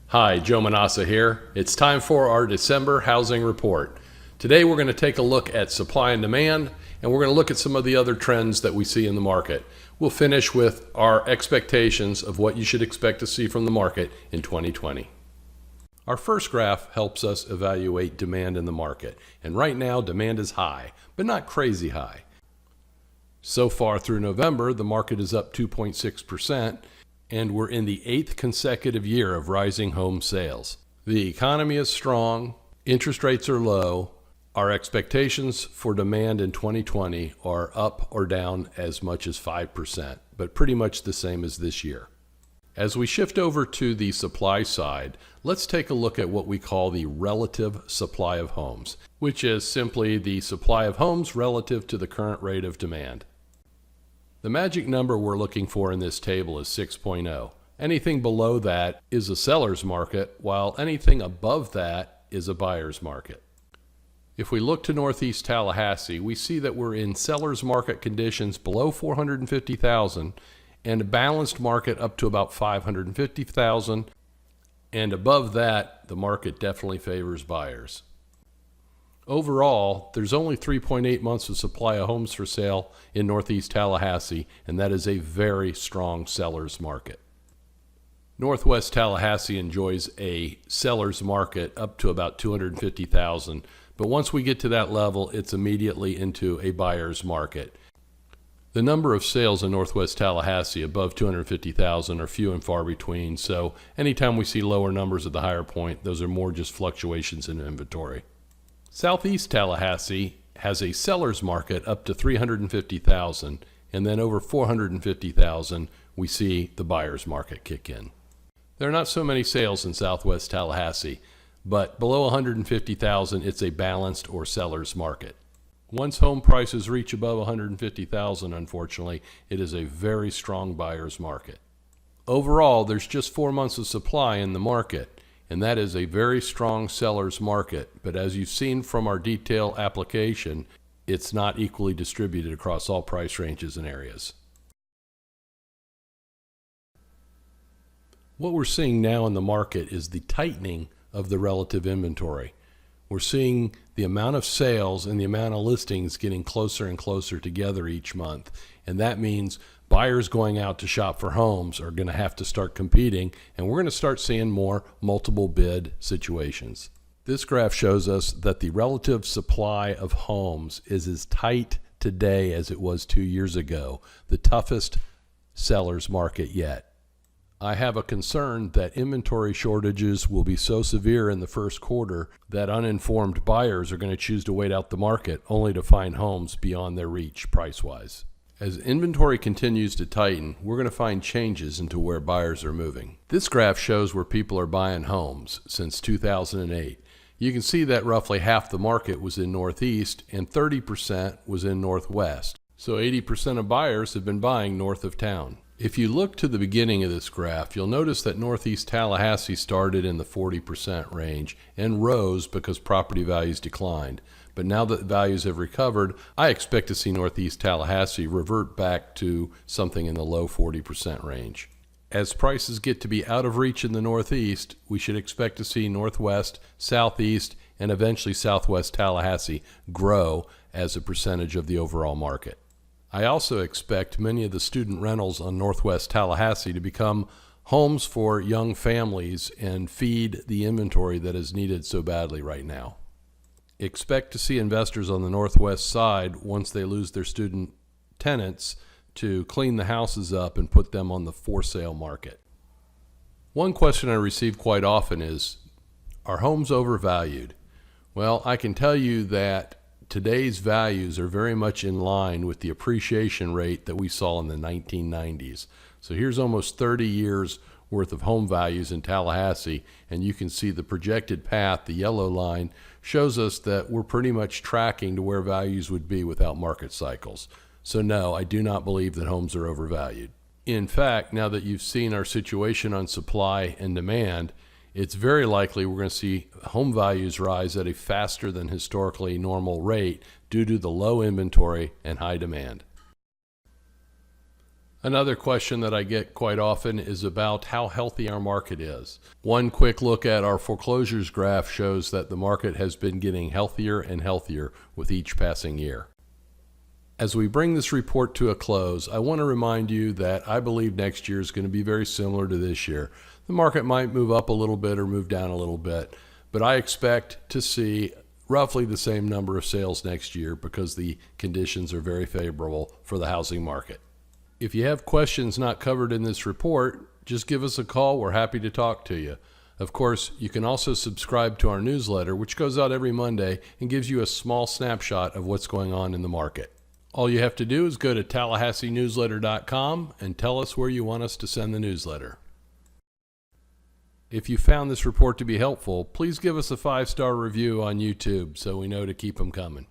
Hi, Joe Manausa here. It's time for our December housing report. Today we're going to take a look at supply and demand, and we're going to look at some of the other trends that we see in the market. We'll finish with our expectations of what you should expect to see from the market in 2020. Our first graph helps us evaluate demand in the market, and right now demand is high, but not crazy high. So far through November, the market is up 2.6%, and we're in the 8th consecutive year of rising home sales. The economy is strong, interest rates are low. Our expectations for demand in 2020 are up or down as much as 5%, but pretty much the same as this year. As we shift over to the supply side, let's take a look at what we call the relative supply of homes, which is simply the supply of homes relative to the current rate of demand. The magic number we're looking for in this table is 6.0. Anything below that is a seller's market, while anything above that is a buyer's market. If we look to Northeast Tallahassee, we see that we're in seller's market conditions below 450,000 and a balanced market up to about 550,000, and above that, the market definitely favors buyers. Overall, there's only 3.8 months of supply of homes for sale in Northeast Tallahassee, and that is a very strong seller's market. Northwest Tallahassee enjoys a seller's market up to about 250,000, but once we get to that level, it's immediately into a buyer's market. The number of sales in Northwest Tallahassee above 250,000 are few and far between, so anytime we see lower numbers at the higher point, those are more just fluctuations in inventory. Southeast Tallahassee has a seller's market up to 350,000, and then over 450,000 we see the buyer's market kick in. There are not so many sales in Southwest Tallahassee, but below 150,000 it's a balanced or seller's market. Once home prices reach above 150,000, unfortunately, it is a very strong buyer's market. Overall, there's just 4 months of supply in the market, and that is a very strong seller's market, but as you've seen from our detail application, it's not equally distributed across all price ranges and areas. What we're seeing now in the market is the tightening of the relative inventory. We're seeing the amount of sales and the amount of listings getting closer and closer together each month, and that means buyers going out to shop for homes are going to have to start competing, and we're going to start seeing more multiple bid situations. This graph shows us that the relative supply of homes is as tight today as it was 2 years ago, the toughest seller's market yet. I have a concern that inventory shortages will be so severe in the first quarter that uninformed buyers are going to choose to wait out the market only to find homes beyond their reach price-wise. As inventory continues to tighten, we're going to find changes into where buyers are moving. This graph shows where people are buying homes since 2008. You can see that roughly half the market was in Northeast and 30% was in Northwest. So 80% of buyers have been buying north of town. If you look to the beginning of this graph, you'll notice that Northeast Tallahassee started in the 40% range and rose because property values declined. But now that values have recovered, I expect to see Northeast Tallahassee revert back to something in the low 40% range. As prices get to be out of reach in the Northeast, we should expect to see Northwest, Southeast, and eventually Southwest Tallahassee grow as a percentage of the overall market. I also expect many of the student rentals on Northwest Tallahassee to become homes for young families and feed the inventory that is needed so badly right now. Expect to see investors on the Northwest side, once they lose their student tenants, to clean the houses up and put them on the for sale market. One question I receive quite often is, are homes overvalued? Well, I can tell you that today's values are very much in line with the appreciation rate that we saw in the 1990s. So here's almost 30 years worth of home values in Tallahassee, and you can see the projected path. The yellow line shows us that we're pretty much tracking to where values would be without market cycles. So no, I do not believe that homes are overvalued. In fact, now that you've seen our situation on supply and demand, it's very likely we're going to see home values rise at a faster than historically normal rate due to the low inventory and high demand. Another question that I get quite often is about how healthy our market is. One quick look at our foreclosures graph shows that the market has been getting healthier and healthier with each passing year. As we bring this report to a close, I want to remind you that I believe next year is going to be very similar to this year. The market might move up a little bit or move down a little bit, but I expect to see roughly the same number of sales next year because the conditions are very favorable for the housing market. If you have questions not covered in this report, just give us a call. We're happy to talk to you. Of course, you can also subscribe to our newsletter, which goes out every Monday and gives you a small snapshot of what's going on in the market. All you have to do is go to TallahasseeNewsletter.com and tell us where you want us to send the newsletter. If you found this report to be helpful, please give us a 5-star review on YouTube so we know to keep them coming.